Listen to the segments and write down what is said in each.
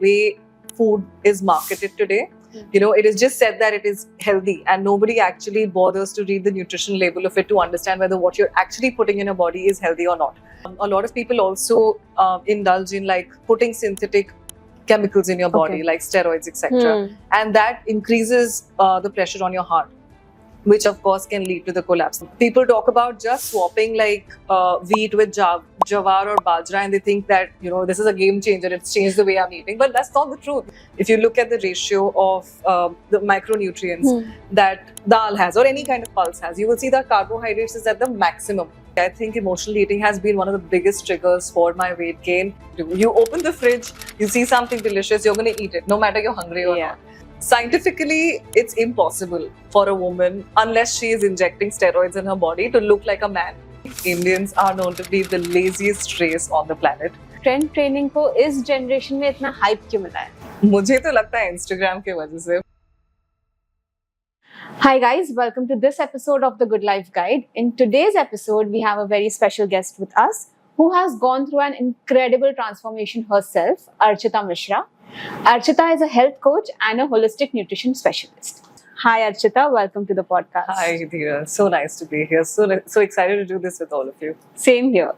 way food is marketed today. You know, it is just said that it is healthy, and nobody actually bothers to read the nutrition label of it to understand whether what you're actually putting in your body is healthy or not. A lot of people also indulge in like putting synthetic chemicals in your body, like steroids, etc. And that increases the pressure on your heart, which of course can lead to the collapse. People talk about just swapping like wheat with jawar or bajra, and they think that, you know, this is a game changer, it's changed the way I'm eating. But that's not the truth. If you look at the ratio of the micronutrients that dal has or any kind of pulse has, you will see that carbohydrates is at the maximum. I think emotional eating has been one of the biggest triggers for my weight gain. You open the fridge, you see something delicious, you're going to eat it, no matter you're hungry or not. Scientifically, it's impossible for a woman, unless she is injecting steroids in her body, to look like a man. Indians are known to be the laziest race on the planet. Strength training को इस generation में इतना hype क्यों मिला है? मुझे तो लगता है Instagram के वजह से. Hi guys, welcome to this episode of the Good Life Guide. In today's episode, we have a very special guest with us who has gone through an incredible transformation herself, Archita Mishra. Archita is a health coach and a holistic nutrition specialist. Hi Archita, welcome to the podcast. Hi Dheera, so nice to be here. So excited to do this with all of you. Same here.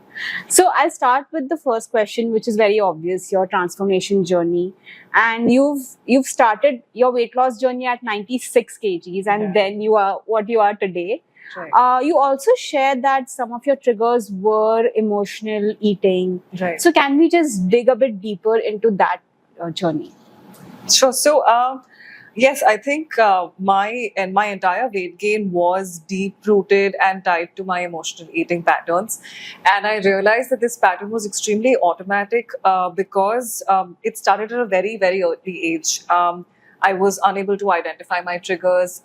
So I'll start with the first question, which is very obvious, your transformation journey. And you've started your weight loss journey at 96 kgs and then you are what you are today. Right. You also shared that some of your triggers were emotional eating. Right. So can we just dig a bit deeper into that journey? Sure. So, yes, I think my entire weight gain was deep-rooted and tied to my emotional eating patterns. And I realized that this pattern was extremely automatic because it started at a very, very early age. I was unable to identify my triggers.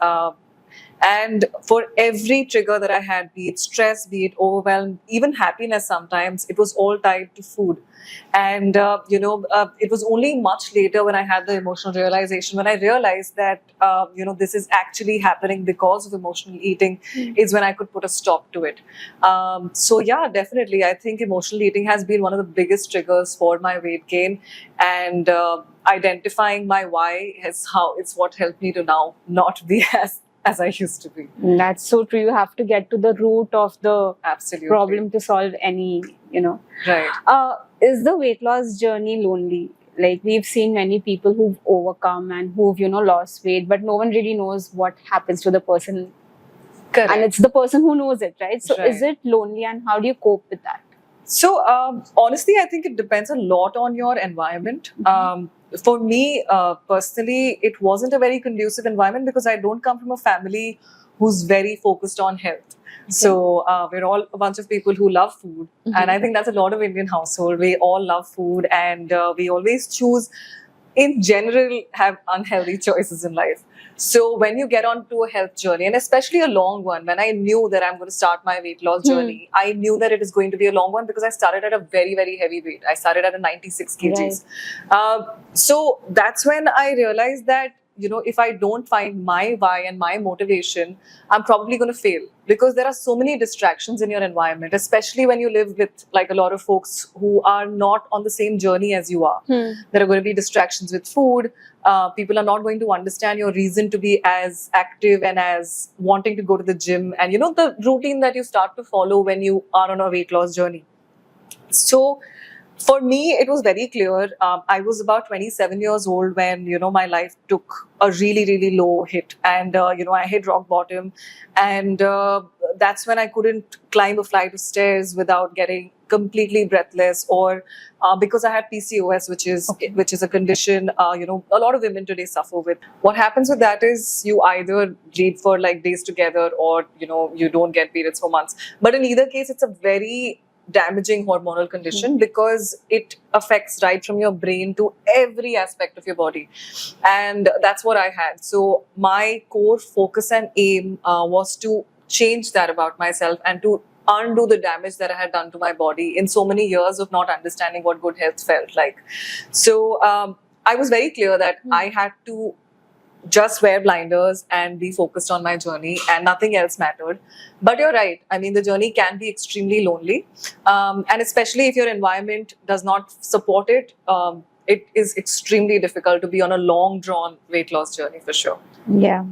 And for every trigger that I had, be it stress, be it overwhelm, even happiness sometimes, it was all tied to food. And, it was only much later when I had the emotional realization, when I realized that, this is actually happening because of emotional eating, is when I could put a stop to it. So yeah, definitely. I think emotional eating has been one of the biggest triggers for my weight gain. And identifying my why it's what helped me to now not be as I used to be. That's so true. You have to get to the root of the Absolutely. problem to solve any, Right. Is the weight loss journey lonely? Like we've seen many people who've overcome and who've, lost weight, but no one really knows what happens to the person. Correct. And it's the person who knows it, right? So Right. is it lonely and how do you cope with that? So honestly, I think it depends a lot on your environment. For me personally, it wasn't a very conducive environment because I don't come from a family who's very focused on health. So we're all a bunch of people who love food. And I think that's a lot of Indian household. We all love food and we always choose, in general, have unhealthy choices in life. So when you get onto a health journey, and especially a long one, when I knew that I'm going to start my weight loss journey, I knew that it is going to be a long one because I started at a very, very heavy weight. I started at a 96 kgs. Right. So that's when I realized that, if I don't find my why and my motivation, I'm probably going to fail because there are so many distractions in your environment, especially when you live with like a lot of folks who are not on the same journey as you are. There are going to be distractions with food. People are not going to understand your reason to be as active and as wanting to go to the gym and, the routine that you start to follow when you are on a weight loss journey. So for me, it was very clear. I was about 27 years old when, my life took a really, really low hit. And, I hit rock bottom. And that's when I couldn't climb a flight of stairs without getting completely breathless, or because I had PCOS, which is a condition, a lot of women today suffer with. What happens with that is you either bleed for like days together or, you don't get periods for months. But in either case, it's a very damaging hormonal condition because it affects right from your brain to every aspect of your body. And that's what I had. So my core focus and aim was to change that about myself and to undo the damage that I had done to my body in so many years of not understanding what good health felt like. So I was very clear that I had to just wear blinders and be focused on my journey and nothing else mattered. But you're right. I mean, the journey can be extremely lonely. And especially if your environment does not support it, it is extremely difficult to be on a long drawn weight loss journey for sure. Yeah.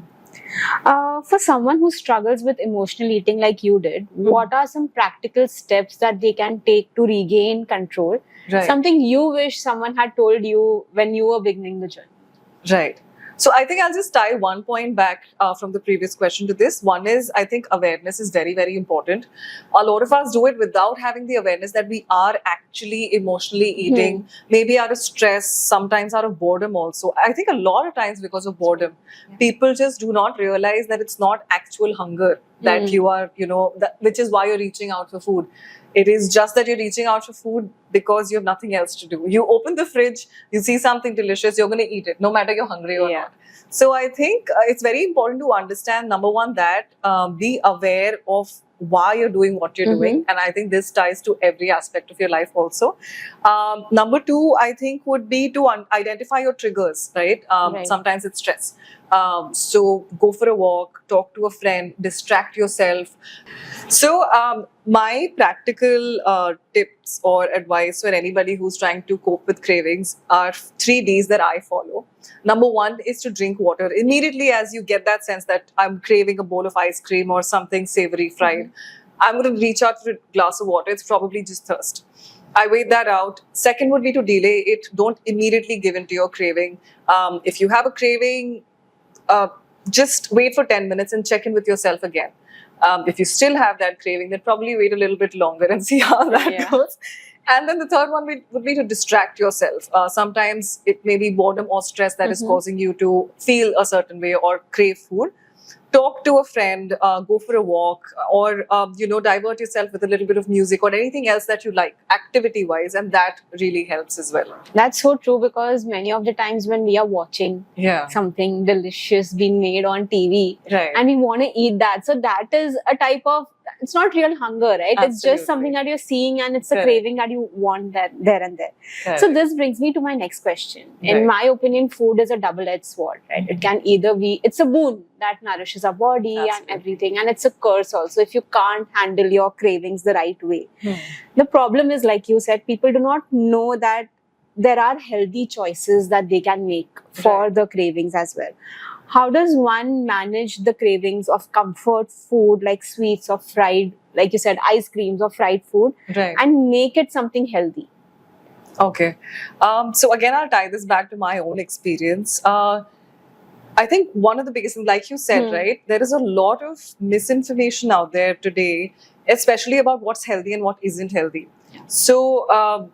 For someone who struggles with emotional eating like you did, what are some practical steps that they can take to regain control? Right. Something you wish someone had told you when you were beginning the journey. Right. So I think I'll just tie one point back from the previous question to this. One is, I think awareness is very, very important. A lot of us do it without having the awareness that we are actually emotionally eating, maybe out of stress, sometimes out of boredom also. I think a lot of times because of boredom, people just do not realize that it's not actual hunger that you are, which is why you're reaching out for food. It is just that you're reaching out for food because you have nothing else to do. You open the fridge, you see something delicious, you're going to eat it, no matter you're hungry or not. So I think it's very important to understand, number one, that be aware of why you're doing what you're doing. And I think this ties to every aspect of your life also. Number two, I think would be to identify your triggers, right? Sometimes it's stress. So go for a walk, talk to a friend, distract yourself. So my practical tips or advice for anybody who's trying to cope with cravings are 3 Ds that I follow. Number one is to drink water. Immediately as you get that sense that I'm craving a bowl of ice cream or something savory fried, I'm going to reach out for a glass of water. It's probably just thirst. I wait that out. Second would be to delay it. Don't immediately give in to your craving. If you have a craving, just wait for 10 minutes and check in with yourself again. If you still have that craving, then probably wait a little bit longer and see how that goes. And then the third one would be to distract yourself. Sometimes it may be boredom or stress that is causing you to feel a certain way or crave food. Talk to a friend, go for a walk, or divert yourself with a little bit of music or anything else that you like, activity-wise, and that really helps as well. That's so true, because many of the times when we are watching something delicious being made on TV, and we want to eat that, so that is a type of, it's not real hunger, right? Absolutely. It's just something that you're seeing, and it's a craving that you want there and there. So this brings me to my next question. In my opinion, food is a double-edged sword, right? It can either be, it's a boon that nourishes our body and everything, and it's a curse also if you can't handle your cravings the right way. The problem is, like you said, people do not know that there are healthy choices that they can make for the cravings as well. How does one manage the cravings of comfort food like sweets or fried, like you said, ice creams or fried food, and make it something healthy? Okay. So again, I'll tie this back to my own experience. I think one of the biggest things, like you said, right, there is a lot of misinformation out there today, especially about what's healthy and what isn't healthy. So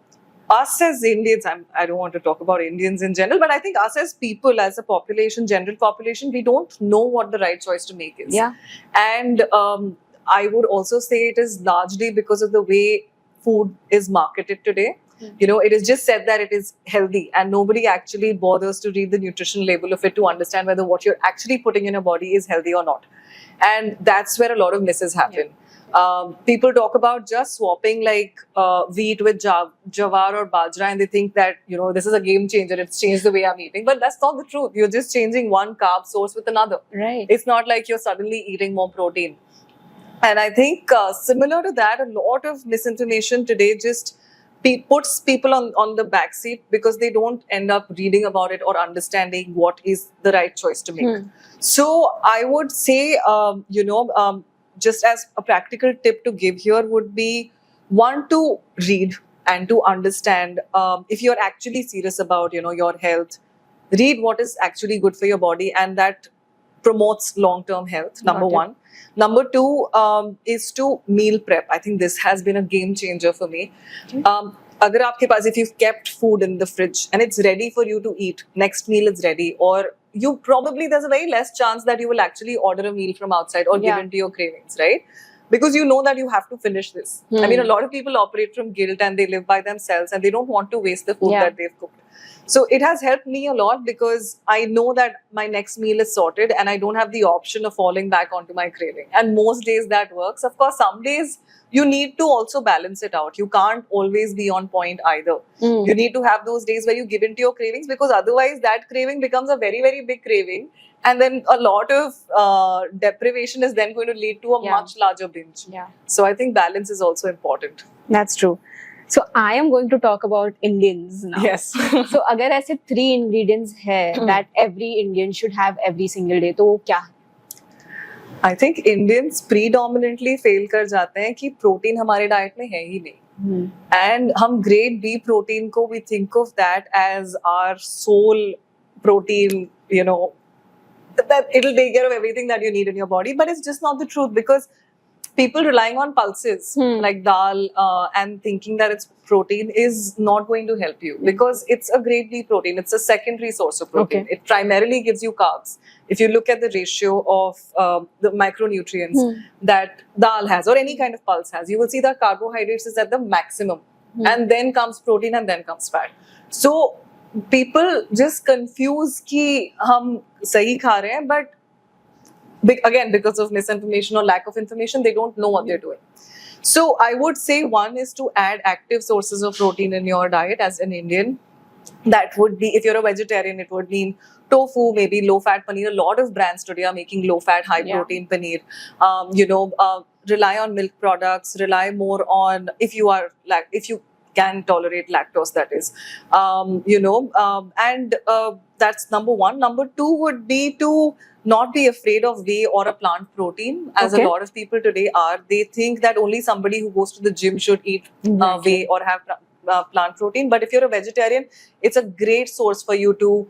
us as Indians, I don't want to talk about Indians in general, but I think us as people, as a population, general population, we don't know what the right choice to make is. And I would also say it is largely because of the way food is marketed today. It is just said that it is healthy, and nobody actually bothers to read the nutrition label of it to understand whether what you're actually putting in your body is healthy or not. And that's where a lot of misses happen. People talk about just swapping like wheat with jawar or bajra, and they think that this is a game changer, it's changed the way I'm eating, but that's not the truth. You're just changing one carb source with another. It's not like you're suddenly eating more protein. And I think similar to that, a lot of misinformation today just puts people on the back seat because they don't end up reading about it or understanding what is the right choice to make. So I would say, just as a practical tip to give here would be, one, to read and to understand if you're actually serious about your health, read what is actually good for your body, and that promotes long-term health, number one. Number two is to meal prep. I think this has been a game changer for me. If you've kept food in the fridge and it's ready for you to eat, next meal is ready, or there's a very less chance that you will actually order a meal from outside or give in to your cravings, right? Because you know that you have to finish this. I mean, a lot of people operate from guilt and they live by themselves and they don't want to waste the food that they've cooked. So it has helped me a lot because I know that my next meal is sorted and I don't have the option of falling back onto my craving. And most days that works. Of course, some days you need to also balance it out. You can't always be on point either. You need to have those days where you give in to your cravings, because otherwise that craving becomes a very, very big craving. And then a lot of deprivation is then going to lead to a much larger binge. So I think balance is also important. That's true. So I am going to talk about Indians now. Yes. So अगर ऐसे 3 ingredients है that every Indian should have every single day, तो वो क्या? I think Indians predominantly fail कर जाते हैं कि प्रोटीन हमारे डाइट में है ही नहीं. And हम grade B protein को we think of that as our sole protein, you know, that it'll take care of everything that you need in your body, but it's just not the truth, because people relying on pulses like dal and thinking that it's protein is not going to help you, because it's a grade B protein. It's a secondary source of protein. Okay. It primarily gives you carbs. If you look at the ratio of the micronutrients that dal has or any kind of pulse has, you will see that carbohydrates is at the maximum, and then comes protein and then comes fat. So people just confuse कि हम सही खा रहे हैं, but again, because of misinformation or lack of information, they don't know what they're doing. So I would say one is to add active sources of protein in your diet as an Indian. That would be, if you're a vegetarian, it would mean tofu, maybe low-fat paneer. A lot of brands today are making low-fat, high-protein paneer. Rely on milk products. Rely more on, if you can tolerate lactose, that is. That's number one. Number two would be to not be afraid of whey or a plant protein, as a lot of people today are. They think that only somebody who goes to the gym should eat whey or have plant protein. But if you're a vegetarian, it's a great source for you to,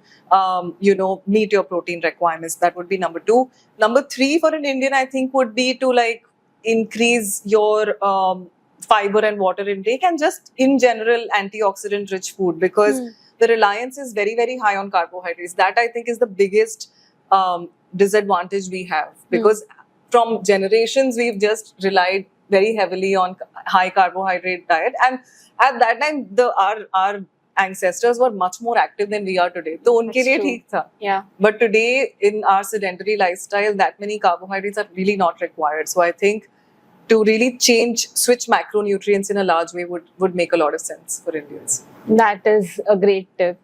meet your protein requirements. That would be number two. Number three for an Indian, I think, would be to increase your fiber and water intake, and just in general antioxidant rich food, because the reliance is very, very high on carbohydrates. That I think is the biggest disadvantage we have, because from generations we've just relied very heavily on high carbohydrate diet, and at that time our ancestors were much more active than we are today. तो उनके लिए ठीक था. Yeah. But today in our sedentary lifestyle, that many carbohydrates are really not required. So I think to really switch macronutrients in a large way would make a lot of sense for Indians. That is a great tip.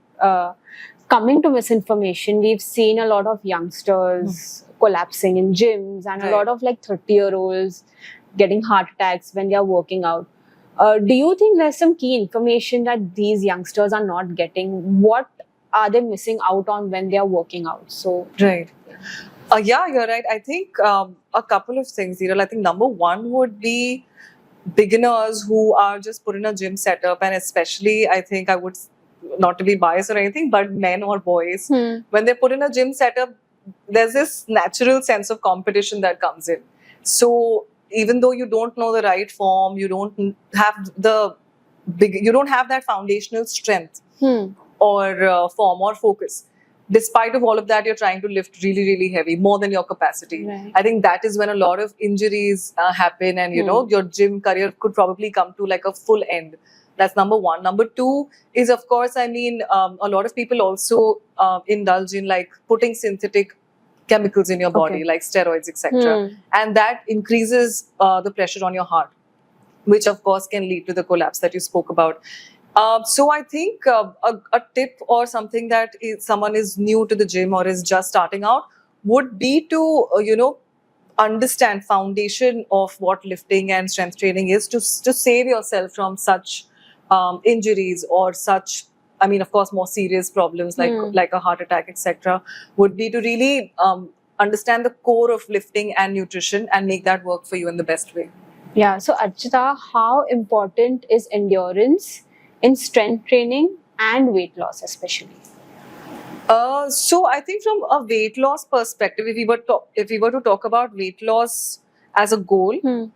Coming to misinformation, we've seen a lot of youngsters collapsing in gyms, and a lot of 30-year-olds getting heart attacks when they are working out. Do you think there's some key information that these youngsters are not getting? What are they missing out on when they are working out? So right. Yeah, you're right. I think a couple of things, Dhiral. I think number one would be beginners who are just put in a gym setup, and especially I think I would, not to be biased or anything, but men or boys, when they're put in a gym setup, there's this natural sense of competition that comes in. So even though you don't know the right form, you don't have that foundational strength or form or focus. Despite of all of that, you're trying to lift really, really heavy, more than your capacity. Right. I think that is when a lot of injuries happen, and your gym career could probably come to a full end. That's number one. Number two is, of course, a lot of people also indulge in putting synthetic chemicals in your body, like steroids, etc. And that increases the pressure on your heart, which of course can lead to the collapse that you spoke about. So I think a tip or something that someone is new to the gym or is just starting out would be to, understand foundation of what lifting and strength training is, to save yourself from such injuries or such, of course, more serious problems like a heart attack, etc. would be to really understand the core of lifting and nutrition and make that work for you in the best way. Yeah. So Archita, how important is endurance in strength training and weight loss especially? So I think from a weight loss perspective, if we were to talk about weight loss as a goal,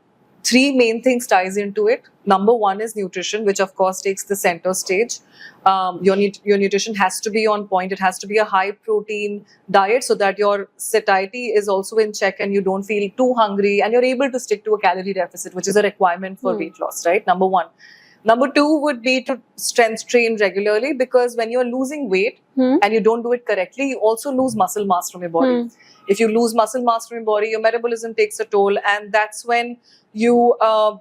three main things ties into it. Number one is nutrition, which of course takes the center stage. Your nutrition has to be on point. It has to be a high protein diet so that your satiety is also in check and you don't feel too hungry and you're able to stick to a calorie deficit, which is a requirement for weight loss, right? Number one. Number two would be to strength train regularly, because when you're losing weight and you don't do it correctly, you also lose muscle mass from your body. If you lose muscle mass from your body, your metabolism takes a toll, and that's when the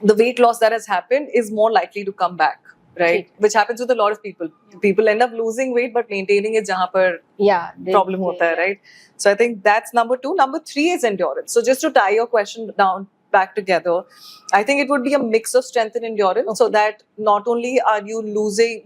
weight loss that has happened is more likely to come back, right? Which happens with a lot of people. People end up losing weight but maintaining it jahan par problem hota hai, right? So I think that's number two. Number three is endurance. So just to tie your question down back together, I think it would be a mix of strength and endurance, so that not only are you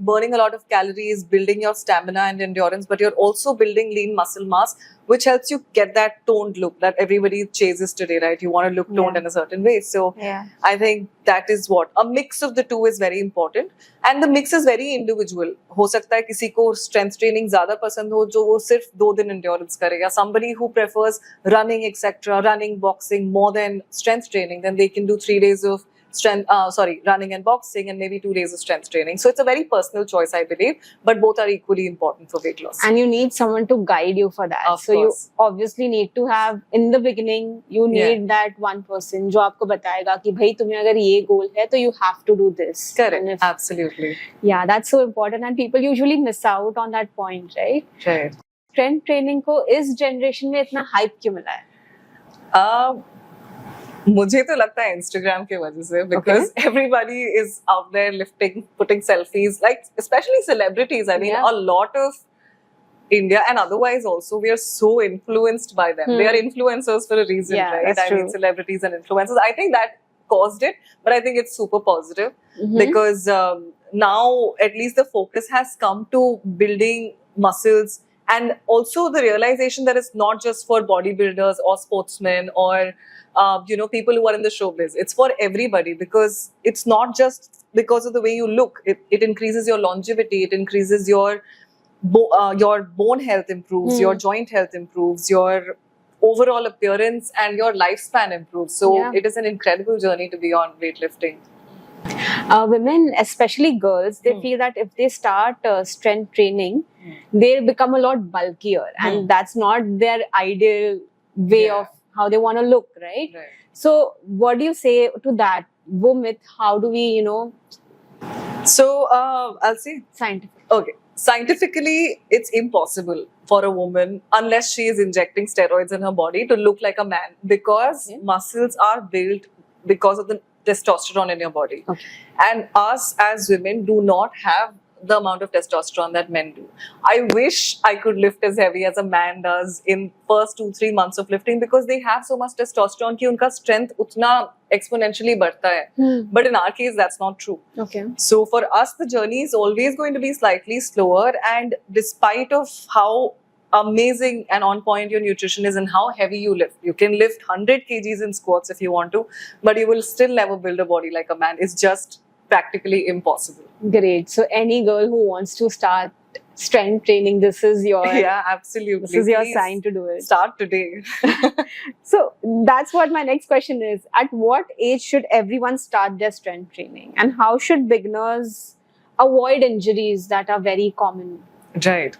burning a lot of calories, building your stamina and endurance, but you're also building lean muscle mass, which helps you get that toned look that everybody chases today, right? You want to look toned in a certain way. So I think that is what a mix of the two is very important, and the mix is very individual. हो सकता है किसी को strength training ज़्यादा पसंद हो, जो वो सिर्फ 2 दिन endurance करेगा. Somebody who prefers running, etc., running, boxing more than strength training, then they can do 3 days of running and boxing, and maybe 2 days of strength training. So it's a very personal choice, I believe, but both are equally important for weight loss. And you need someone to guide you for that. Of course. You obviously need to have, in the beginning, you need that one person जो आपको बताएगा कि भाई तुम्हें अगर ये goal है तो you have to do this. Correct. Absolutely. Yeah, that's so important, and people usually miss out on that point, right? Right. Strength training को इस generation में इतना hype क्यों मिला है? मुझे तो लगता है Instagram के वजह से, because everybody is out there lifting, putting selfies, like especially celebrities. I mean, a lot of India and otherwise also, we are so influenced by them. They are influencers for a reason, right? That's true. I mean, celebrities and influencers. I think that caused it, but I think it's super positive because now at least the focus has come to building muscles, and also the realization that it's not just for bodybuilders or sportsmen or people who are in the showbiz. It's for everybody, because it's not just because of the way you look. It increases your longevity. It increases your bone health improves, your joint health improves, your overall appearance and your lifespan improves. So it is an incredible journey to be on weightlifting. Women, especially girls, they feel that if they start strength training, they'll become a lot bulkier, and that's not their ideal way of how they want to look, right? So what do you say to that? Wo myth, how do we, So I'll say scientific. Okay. Scientifically, it's impossible for a woman, unless she is injecting steroids in her body, to look like a man, because muscles are built because of the testosterone in your body. And us as women do not have the amount of testosterone that men do. I wish I could lift as heavy as a man does in first 2-3 months of lifting, because they have so much testosterone कि उनका strength उतना exponentially बढ़ता है. But in our case, that's not true. So for us, the journey is always going to be slightly slower, and despite of how amazing and on point your nutrition is and how heavy you lift, you can lift 100 kgs in squats if you want to, but you will still never build a body like a man. It's just practically impossible. Great. So any girl who wants to start strength training, this is your absolutely. This is your sign to do it. Start today. So that's what my next question is. At what age should everyone start their strength training, and how should beginners avoid injuries that are very common? Right.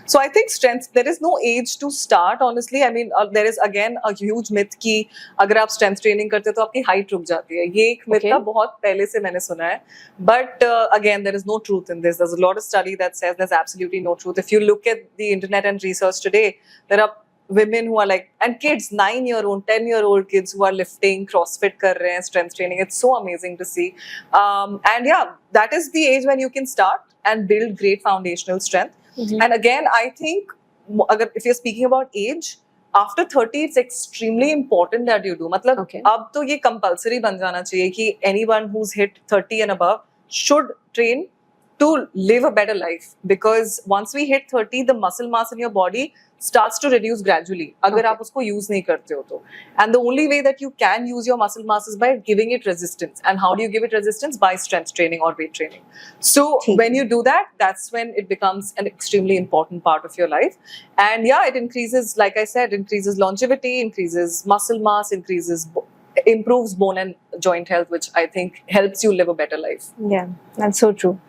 So I think strength, there is no age to start, honestly. I mean, there is again a huge myth कि अगर आप strength training करते हो तो आपकी height रुक जाती है. ये एक myth था, बहुत पहले से मैंने सुना है. But again, there is no truth in this. There's a lot of study that says there's absolutely no truth. If you look at the internet and research today, there are women who are like, and kids, 9-year-old, 10-year-old kids who are lifting, CrossFit कर रहे हैं, strength training. It's so amazing to see. And yeah, that is the age when you can start and build great foundational strength. And again, I think if you're speaking about age, after 30, it's extremely important that you do. मतलब अब तो ये compulsory बन जाना चाहिए कि anyone who's hit 30 and above should train to live a better life, because once we hit 30, the muscle mass in your body starts to reduce gradually अगर आप उसको use नहीं करते हो तो. And the only way that you can use your muscle mass is by giving it resistance. And how do you give it resistance? By strength training or weight training. So when you do that, that's when it becomes an extremely important part of your life. And yeah, it increases, like I said, increases longevity, increases muscle mass, improves bone and joint health, which I think helps you live a better life. Yeah, that's so true.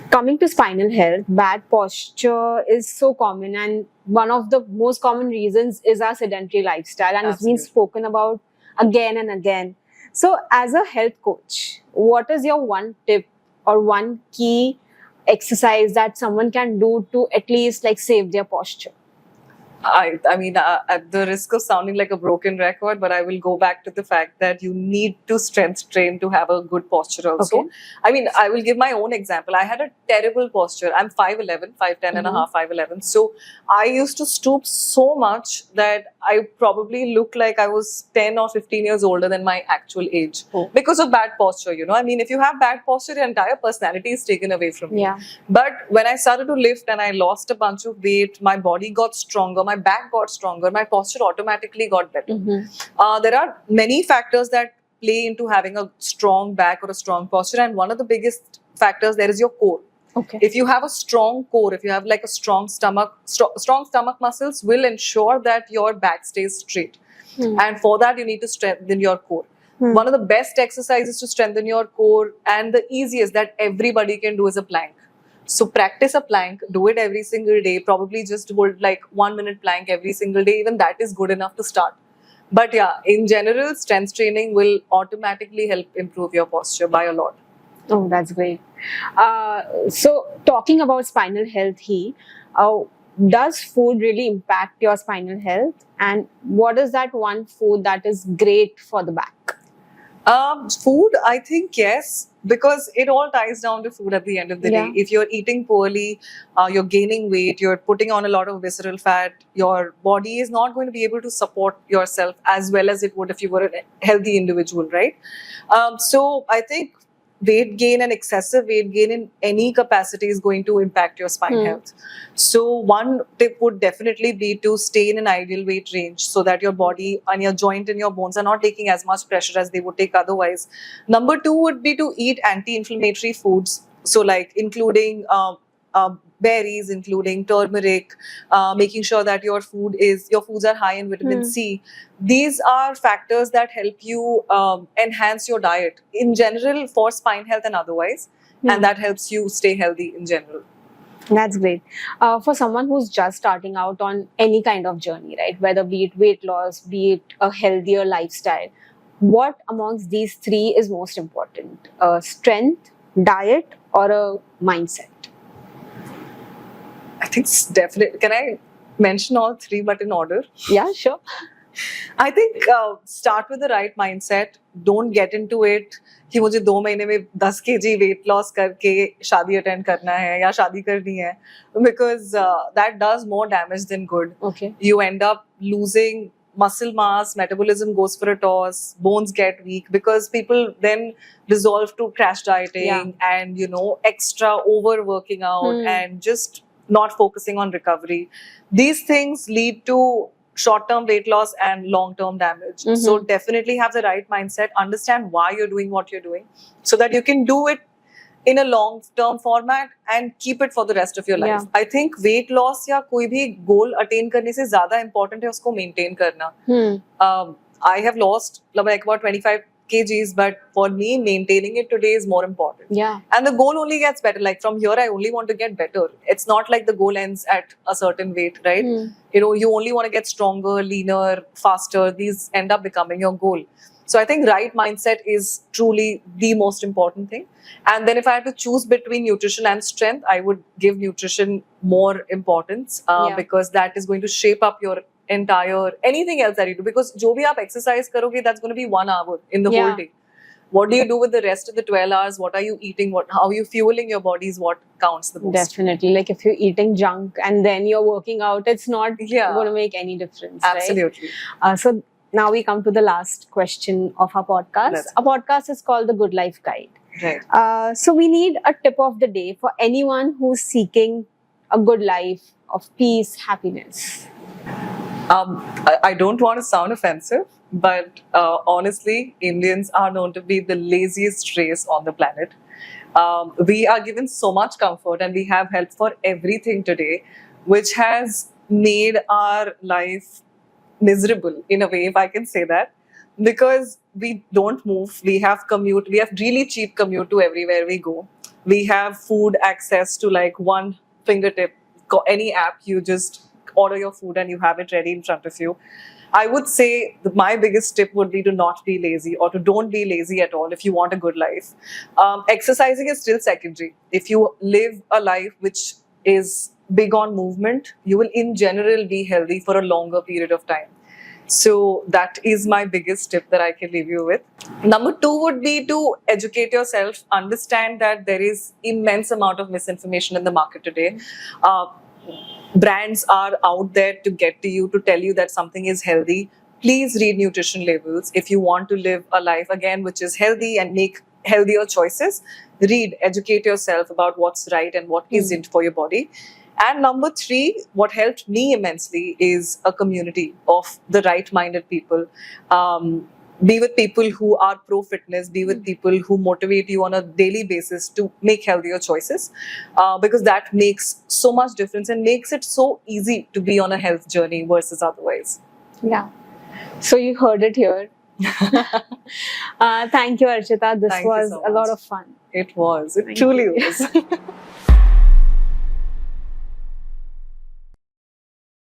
Coming to spinal health, bad posture is so common, and one of the most common reasons is our sedentary lifestyle, and it's been spoken about again and again. So as a health coach, what is your one tip or one key exercise that someone can do to at least like save their posture? I mean, at the risk of sounding like a broken record, but I will go back to the fact that you need to strength train to have a good posture also. Okay. I mean, I will give my own example. I had a terrible posture. I'm 5'11", 5'10" and a Mhm. half, 5'11". So I used to stoop so much that I probably looked like I was 10 or 15 years older than my actual age Oh. because of bad posture, you know. I mean, if you have bad posture, your entire personality is taken away from you. Yeah. But when I started to lift and I lost a bunch of weight, my body got stronger, my back got stronger, my posture automatically got better. There are many factors that play into having a strong back or a strong posture, and one of the biggest factors there is your core. Okay. If you have a strong core, if you have like a strong stomach, strong stomach muscles will ensure that your back stays straight. And for that, you need to strengthen your core. One of the best exercises to strengthen your core and the easiest that everybody can do is a plank. So practice a plank, do it every single day. Probably just hold like 1 minute plank every single day. Even that is good enough to start. But yeah, in general, strength training will automatically help improve your posture by a lot. Oh, that's great. So, talking about spinal health, does food really impact your spinal health? And what is that one food that is great for the back? Food, I think yes, because it all ties down to food at the end of the Yeah. day. If you're eating poorly, you're gaining weight, you're putting on a lot of visceral fat, your body is not going to be able to support yourself as well as it would if you were a healthy individual, right? So I think weight gain and excessive weight gain in any capacity is going to impact your spine health. So one tip would definitely be to stay in an ideal weight range so that your body and your joint and your bones are not taking as much pressure as they would take otherwise. Number two would be to eat anti-inflammatory foods. So like including berries, including turmeric, making sure that your foods are high in vitamin C. These are factors that help you enhance your diet in general for spine health and otherwise, and that helps you stay healthy in general. That's great. For someone who's just starting out on any kind of journey, right? Whether be it weight loss, be it a healthier lifestyle, what amongst these three is most important? Strength, diet, or a mindset? I think it's definitely. Can I mention all three, but in order? Yeah, sure. I think start with the right mindset. Don't get into it कि मुझे 2 महीने में 10 kg weight loss करके शादी attend करना है या शादी करनी है, because that does more damage than good. Okay. You end up losing muscle mass, metabolism goes for a toss, bones get weak because people then resolve to crash dieting and extra overworking out and just not focusing on recovery. These things lead to short-term weight loss and long-term damage. So definitely have the right mindset, understand why you're doing what you're doing so that you can do it in a long-term format and keep it for the rest of your life. I think weight loss या कोई भी goal attain करने से ज़्यादा important है उसको maintain करना. I have lost like about 25 kgs, but for me, maintaining it today is more important. Yeah. And the goal only gets better. Like from here, I only want to get better. It's not like the goal ends at a certain weight, right? You only want to get stronger, leaner, faster. These end up becoming your goal. So I think right mindset is truly the most important thing. And then if I had to choose between nutrition and strength, I would give nutrition more importance because that is going to shape up your entire anything else that you do, because jo bhi aap exercise karoge, that's going to be 1 hour in the whole day. What do you do with the rest of the 12 hours? What are you eating? How are you fueling your body is what counts the most. Definitely. Like if you're eating junk and then you're working out, it's not going to make any difference. Absolutely. Right? So now we come to the last question of our podcast. Our podcast is called The Good Life Guide. Right. So we need a tip of the day for anyone who's seeking a good life of peace, happiness. I don't want to sound offensive, but honestly, Indians are known to be the laziest race on the planet. We are given so much comfort and we have help for everything today, which has made our life miserable in a way, if I can say that, because we don't move. We have really cheap commute to everywhere we go. We have food access to like one fingertip. Any app, you just order your food and you have it ready in front of you. I would say my biggest tip would be to not be lazy, or to don't be lazy at all if you want a good life. Exercising is still secondary. If you live a life which is big on movement, you will in general be healthy for a longer period of time. So that is my biggest tip that I can leave you with. Number 2 would be to educate yourself, understand that there is immense amount of misinformation in the market today. Brands are out there to get to you, to tell you that something is healthy. Please read nutrition labels if you want to live a life again which is healthy and make healthier choices. Read, educate yourself about what's right and what isn't for your body. And number 3, what helped me immensely is a community of the right-minded people. Be with people who are pro-fitness, be with people who motivate you on a daily basis to make healthier choices, because that makes so much difference and makes it so easy to be on a health journey versus otherwise. Yeah. So you heard it here. Thank you, Archita. This Thank you was so a lot much. of fun. It was. It Thank truly you. was.